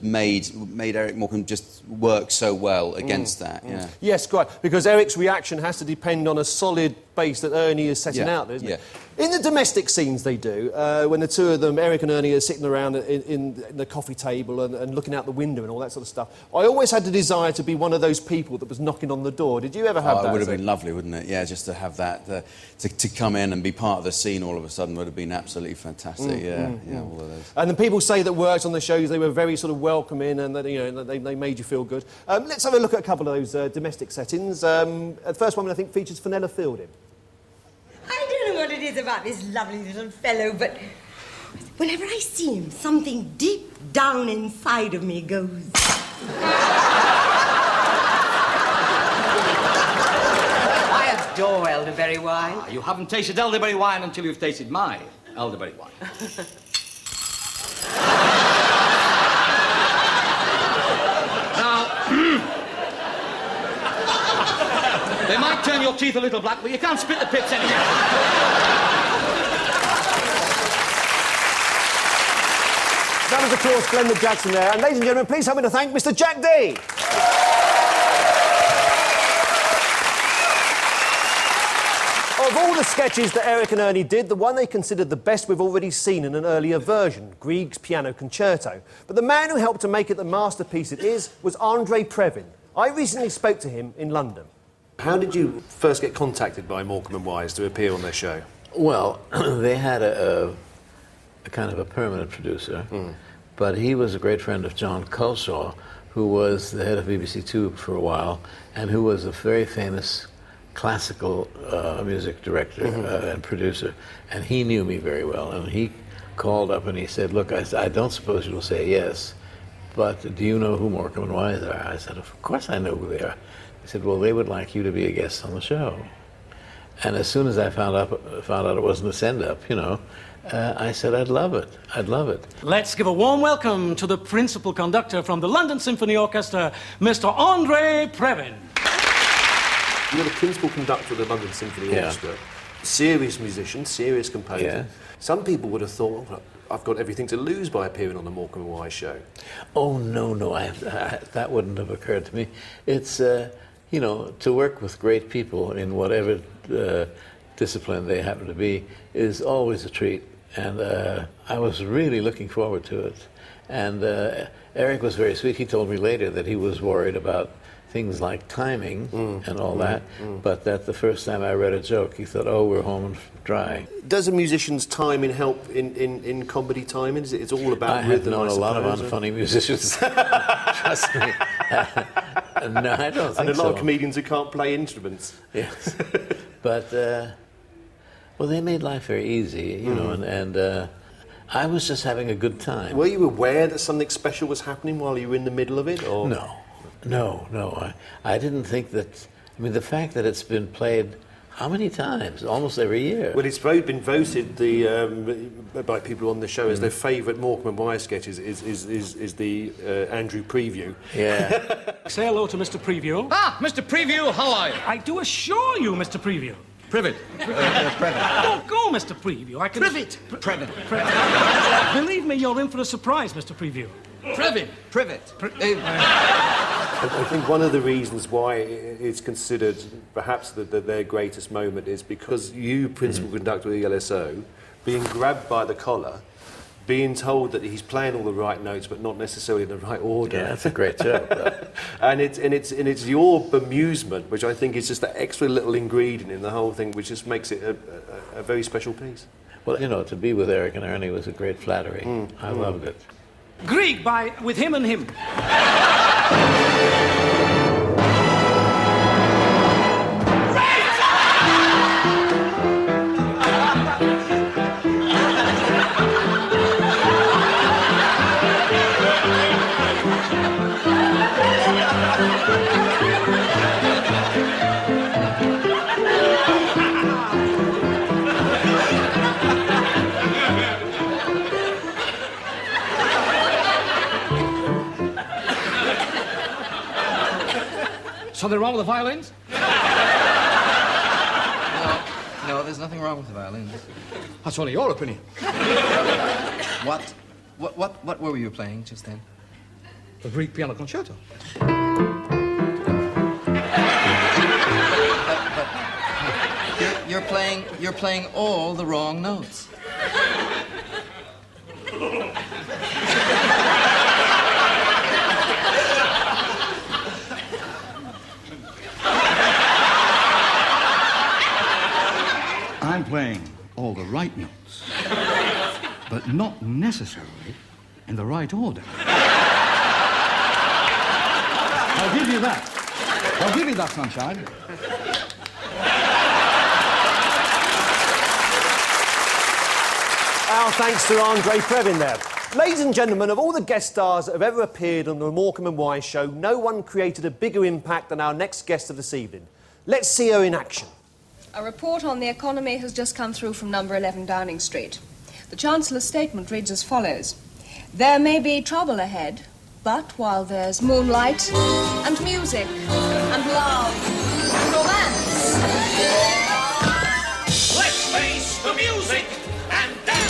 made Eric Morecambe just work so well against that. Yeah. Yes, quite, because Eric's reaction has to depend on a solid base that Ernie is setting out there, isn't it? In the domestic scenes they do, when the two of them, Eric and Ernie, are sitting around in the coffee table and looking out the window and all that sort of stuff, I always had the desire to be one of those people that was knocking on the door. Did you ever have that? It would have been lovely, wouldn't it? Yeah, just to have that, to come in and be part of the scene all of a sudden would have been absolutely fantastic. All of those. And the people say that worked on the shows, they were very sort of welcoming and that, they made you feel good. Let's have a look at a couple of those domestic settings. The first one, I think, features Fenella Fielding. I don't know what it is about this lovely little fellow, but whenever I see him, something deep down inside of me goes... I adore elderberry wine. You haven't tasted elderberry wine until you've tasted my elderberry wine. They might turn your teeth a little black, but you can't spit the pips anyway. That was, of course, Glenda Jackson there. And ladies and gentlemen, please help me to thank Mr. Jack D. Of all the sketches that Eric and Ernie did, the one they considered the best we've already seen in an earlier version, Grieg's Piano Concerto. But the man who helped to make it the masterpiece it is was Andre Previn. I recently spoke to him in London. How did you first get contacted by Morecambe and Wise to appear on their show? Well, they had a kind of a permanent producer, but he was a great friend of John Culshaw, who was the head of BBC Two for a while, and who was a very famous classical music director and producer, and he knew me very well, and he called up and he said, look, I don't suppose you'll say yes, but do you know who Morecambe and Wise are? I said, of course I know who they are. He said, well, they would like you to be a guest on the show. And as soon as I found out it wasn't a send-up, I said, I'd love it. I'd love it. Let's give a warm welcome to the principal conductor from the London Symphony Orchestra, Mr. Andre Previn. You're the principal conductor of the London Symphony Orchestra. Serious musician, serious composer. Yeah. Some people would have thought, well, I've got everything to lose by appearing on the Morecambe and Wise show. Oh, no, that wouldn't have occurred to me. It's, to work with great people in whatever discipline they happen to be is always a treat. And I was really looking forward to it. And Eric was very sweet. He told me later that he was worried about things like timing and all that, but that the first time I read a joke, he thought, oh, we're home and dry. Does a musician's timing help in comedy timing? It's all about rhythm, I have known a lot of unfunny musicians. Trust me. No, I don't think so. And a lot of comedians who can't play instruments. Yes. But, well, they made life very easy, and I was just having a good time. Were you aware that something special was happening while you were in the middle of it? Or? No. I didn't think that... I mean, the fact that it's been played how many times? Almost every year. Well, it's been voted by people on the show as their favourite Morecambe and Wise sketch is the Andrew Preview. Yeah. Say hello to Mr. Preview. Ah, Mr. Preview, how are you? I do assure you, Mr. Preview. Privet. Previn. Don't go, Mr. Preview. I can... Privet. Previn. Believe me, you're in for a surprise, Mr. Preview. Previn. Privet. I think one of the reasons why it's considered perhaps their greatest moment is because you, principal conductor of the LSO, being grabbed by the collar, being told that he's playing all the right notes but not necessarily in the right order. Yeah, that's a great joke. and it's your bemusement, which I think is just that extra little ingredient in the whole thing, which just makes it a very special piece. Well, to be with Eric and Ernie was a great flattery. I loved it. Grieg by With Him and Him. Something wrong with the violins? No, there's nothing wrong with the violins. That's only your opinion. What were you playing just then? The Greek piano concerto. You're playing all the wrong notes. I'm playing all the right notes, but not necessarily in the right order. I'll give you that. I'll give you that, sunshine. Our thanks to Andre Previn there. Ladies and gentlemen, of all the guest stars that have ever appeared on the Morecambe and Wise show, no one created a bigger impact than our next guest of this evening. Let's see her in action. A report on the economy has just come through from number 11 Downing Street. The Chancellor's statement reads as follows. There may be trouble ahead, but while there's moonlight and music and love and romance... Let's face the music and dance!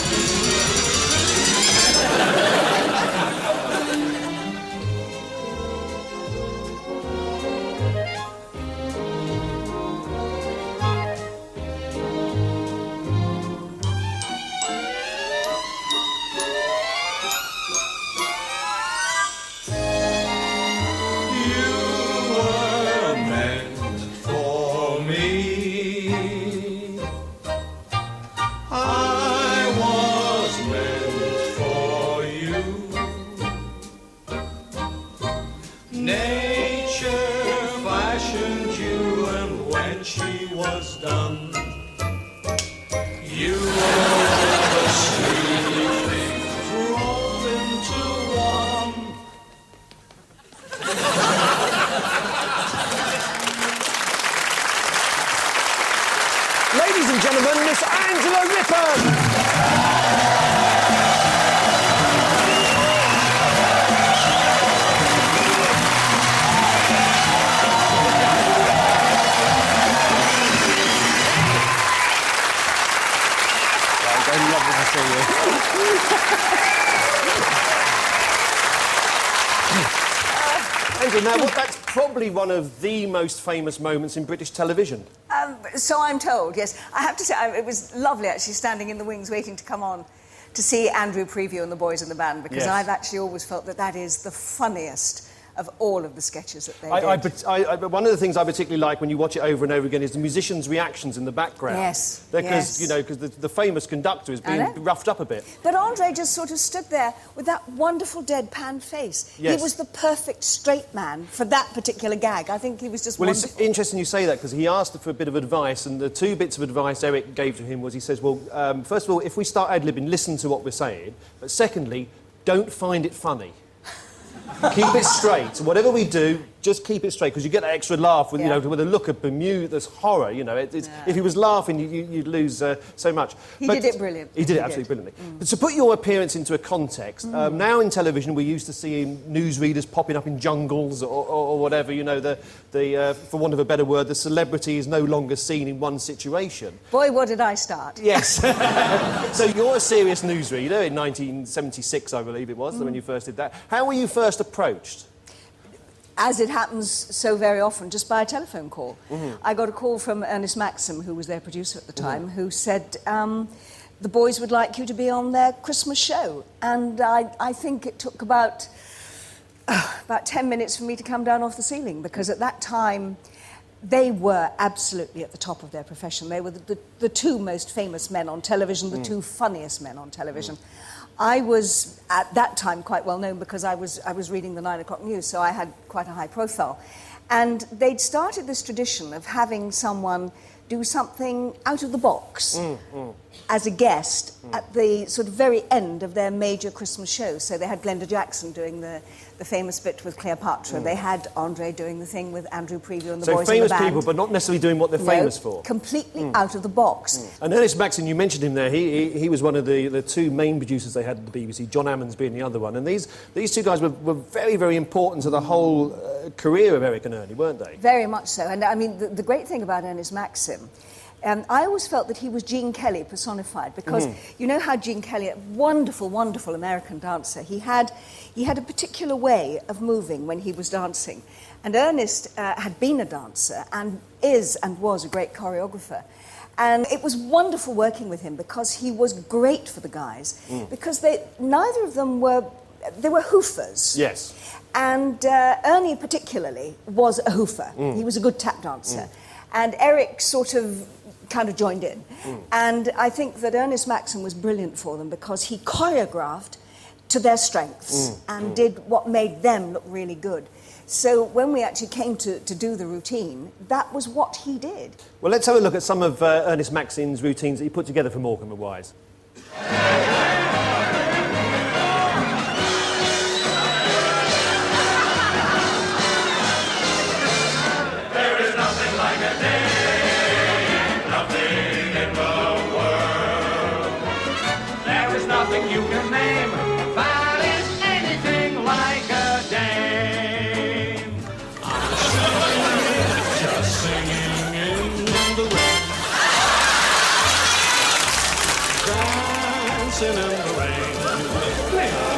Ladies and gentlemen, Miss Angela Rippon! Lovely to see you. Angela, now that's probably one of the most famous moments in British television. So I'm told, yes. I have to say, it was lovely actually standing in the wings waiting to come on to see Andrew Preview and the boys in the band, because Yes. I've actually always felt that that is the funniest of all of the sketches that they did. One of the things I particularly like when you watch it over and over again is the musicians' reactions in the background. Yes, Because, yes. you know, because the famous conductor is being roughed up a bit. But Andre just sort of stood there with that wonderful deadpan face. Yes. He was the perfect straight man for that particular gag. I think he was just Well, wonderful. it's interesting you say that, because he asked for a bit of advice, and the two bits of advice Eric gave to him was, he says, well, first of all, if we start ad-libbing, listen to what we're saying, but secondly, don't find it funny. Keep it straight. Whatever we do, just keep it straight, because you get that extra laugh with, you know, with a look of bemused, horror, you know. If he was laughing, you'd lose so much. He did it brilliant. He did it absolutely brilliantly. But to put your appearance into a context, now in television we're used to seeing newsreaders popping up in jungles or whatever, you know, for want of a better word, the celebrity is no longer seen in one situation. Boy, what did I start. Yes. So you're a serious newsreader in 1976, I believe it was, when you first did that. How were you first approached? As it happens so very often, just by a telephone call. I got a call from Ernest Maxim, who was their producer at the time, who said, the boys would like you to be on their Christmas show. And I think it took about 10 minutes for me to come down off the ceiling, because at that time, they were absolutely at the top of their profession. They were the two most famous men on television, the two funniest men on television. I was, at that time, quite well known because I was reading the 9 o'clock news, so I had quite a high profile. And they'd started this tradition of having someone do something out of the box as a guest at the sort of very end of their major Christmas show. So they had Glenda Jackson doing the famous bit with Cleopatra. They had Andre doing the thing with Andrew Preview and the boys in the band. So famous people, but not necessarily doing what they're famous for. Completely out of the box. And Ernest Maxim, you mentioned him there, he was one of the two main producers they had at the BBC, John Ammons being the other one. And these two guys were very, very important to the whole career of Eric and Ernie, weren't they? Very much so. And I mean, the great thing about Ernest Maxim, I always felt that he was Gene Kelly personified, because you know how Gene Kelly, a wonderful, wonderful American dancer, he had a particular way of moving when he was dancing. And Ernest had been a dancer and is and was a great choreographer. And it was wonderful working with him because he was great for the guys, because neither of them were hoofers. Yes. And Ernie particularly was a hoofer. He was a good tap dancer. And Eric sort of kind of joined in. And I think that Ernest Maxim was brilliant for them because he choreographed to their strengths and did what made them look really good. So when we actually came to do the routine, that was what he did. Well, let's have a look at some of Ernest Maxim's routines that he put together for Morecambe and Wise. There is nothing like a day, nothing in the world. There is nothing you can name that is anything like a day. Just singing in the rain, dancing in the rain.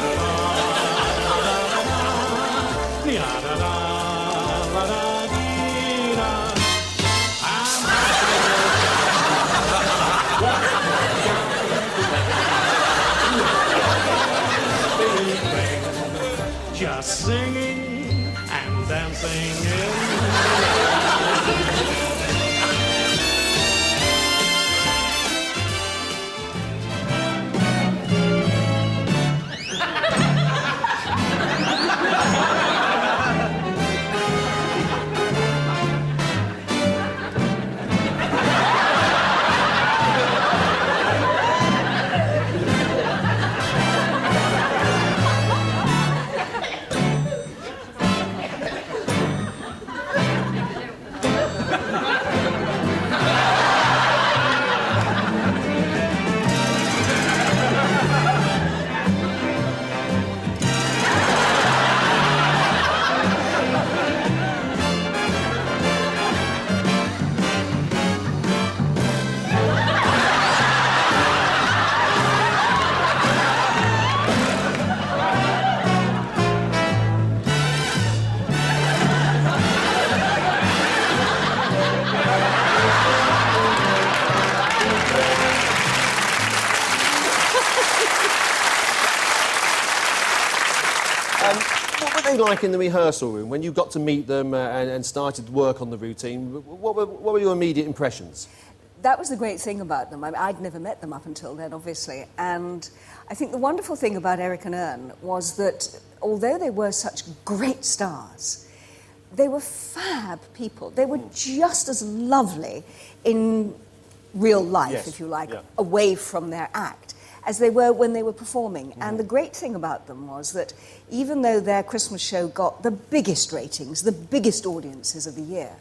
Just singing and dancing in What were they like in the rehearsal room when you got to meet them and started work on the routine? What were your immediate impressions? That was the great thing about them. I mean, I'd never met them up until then, obviously. And I think the wonderful thing about Eric and Ern was that although they were such great stars, they were fab people. They were just as lovely in real life, if you like, away from their act, as they were when they were performing. And the great thing about them was that even though their Christmas show got the biggest ratings, the biggest audiences of the year,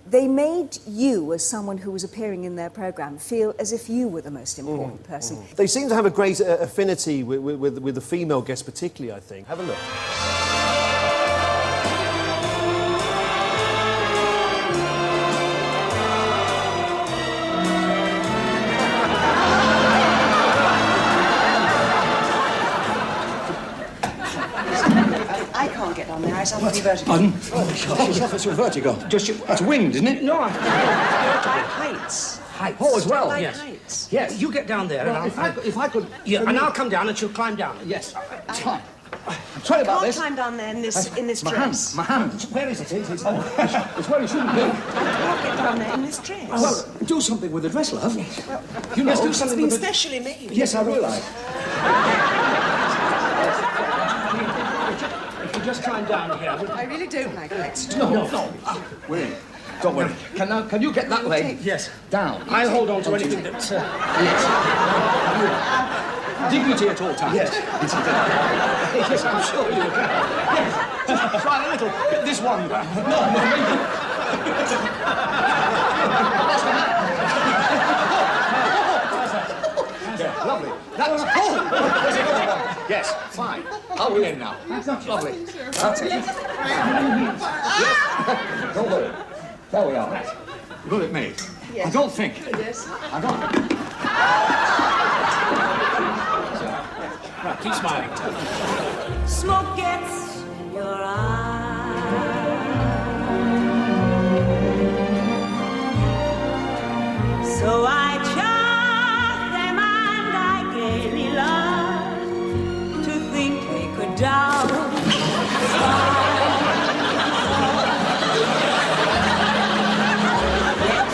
they made you, as someone who was appearing in their programme, feel as if you were the most important person. They seem to have a great affinity with the female guests particularly, I think. Have a look. I can't get on there. I suffer from vertigo. Pardon? Oh, she suffers from vertigo. That's wind, isn't it? No, I like heights. Heights. Oh, as well? Like Yes. heights. Yeah, you get down there. Well, and if I could... Yeah, and I'll come down and she'll climb down. Yes. Fine. I'm sorry about this. I can't climb down there in this my dress. My hand. Where is it? It's where it shouldn't be. I can't get down there in this dress. Well, do something with the dress, love. You know, Yes, do it's something been with the... specially made. Yes, I realise. If you just climb down here... I really don't like heights. No. We're in. Don't worry. Can you get that leg? Yes. Down. I'll hold on to anything that... Yes. Dignity at all times. Yes. Yes, I'm sure you can. Yes. Just try a little. This one. No. Yeah, lovely. That's... Oh! There's another one. Yes, fine. Are we in now? Lovely. That's it. Don't worry. There we are. Right. Look at me. Yes. I don't think. Yes. I don't. Right, keep smiling. Smoke gets in your eyes. So I chucked them and I gaily laughed to think they could down. Yet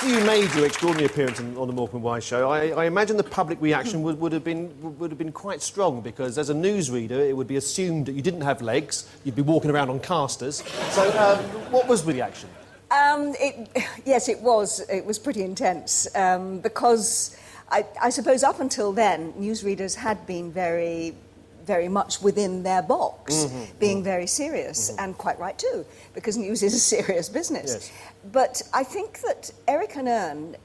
After you made your extraordinary appearance on the Morecambe and Wise show, I imagine the public reaction would have been quite strong, because as a newsreader it would be assumed that you didn't have legs, you'd be walking around on casters. So what was the reaction? Yes, it was. It was pretty intense because I suppose up until then newsreaders had been very much within their box, being very serious, and quite right too, because news is a serious business. Yes. But I think that Eric and Ern,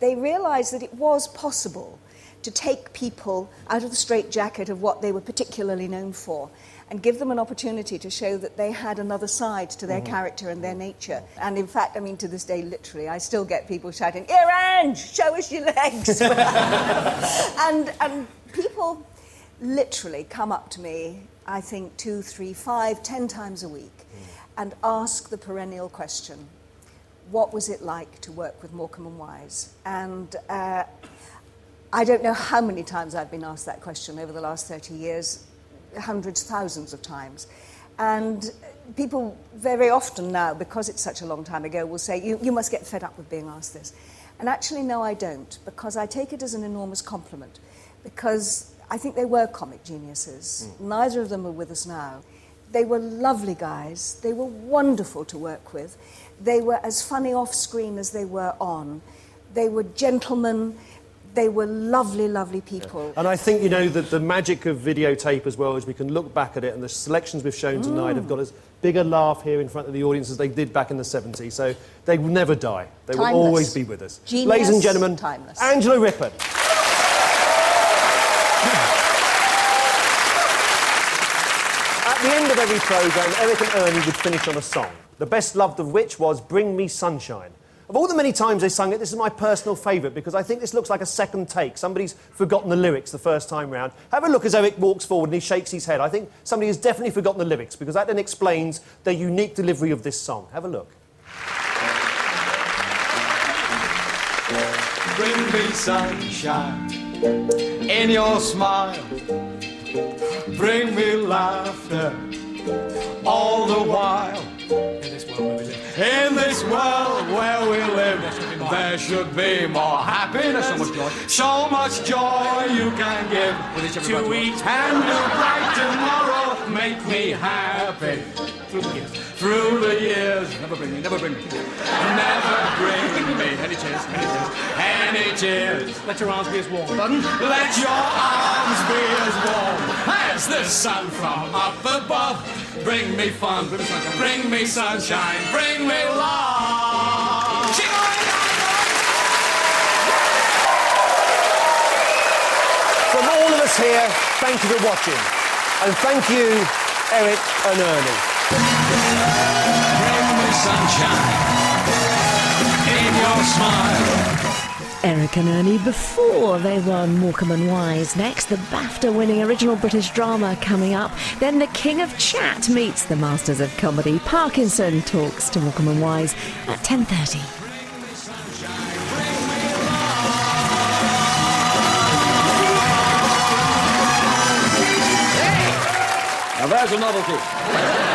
they realised that it was possible to take people out of the straitjacket of what they were particularly known for and give them an opportunity to show that they had another side to their character and their nature. And in fact, I mean, to this day, literally, I still get people shouting, "Here, Ange, show us your legs!" and people literally come up to me, I think 2, 3, 5, 10 times a week, and ask the perennial question, what was it like to work with Morecambe and Wise? And I don't know how many times I've been asked that question over the last 30 years, hundreds, thousands of times. And people very often now, because it's such a long time ago, will say, you must get fed up with being asked this. And actually, no, I don't, because I take it as an enormous compliment, because I think they were comic geniuses. Neither of them are with us now. They were lovely guys. They were wonderful to work with. They were as funny off screen as they were on. They were gentlemen. They were lovely, lovely people. And I think, you know, that the magic of videotape as well is we can look back at it, and the selections we've shown tonight have got as big a laugh here in front of the audience as they did back in the 70s. So they will never die. They Timeless. will always be with us. Genius, Ladies and gentlemen, timeless. Angela Rippon. At the end of every programme, Eric and Ernie would finish on a song, the best loved of which was Bring Me Sunshine. Of all the many times they sung it, this is my personal favourite, because I think this looks like a second take. Somebody's forgotten the lyrics the first time round. Have a look as Eric walks forward and he shakes his head. I think somebody has definitely forgotten the lyrics, because that then explains the unique delivery of this song. Have a look. Bring me sunshine in your smile. Bring me laughter all the while. In this world where we live, there should be more happiness. So much joy you can give to each and a bright tomorrow. Make me happy through the years. Never bring me. Never bring me any tears, any tears. Let your arms be as warm. Let your arms be as warm as the sun from up above. Bring me fun, bring me sunshine, bring me love. From all of us here, thank you for watching. And thank you, Eric and Ernie. Bring me sunshine in your smile. Eric and Ernie before they won Morecambe and Wise. Next, the BAFTA-winning original British drama coming up. Then the King of Chat meets the Masters of Comedy. Parkinson talks to Morecambe and Wise at 10:30. Now that's as a novelty.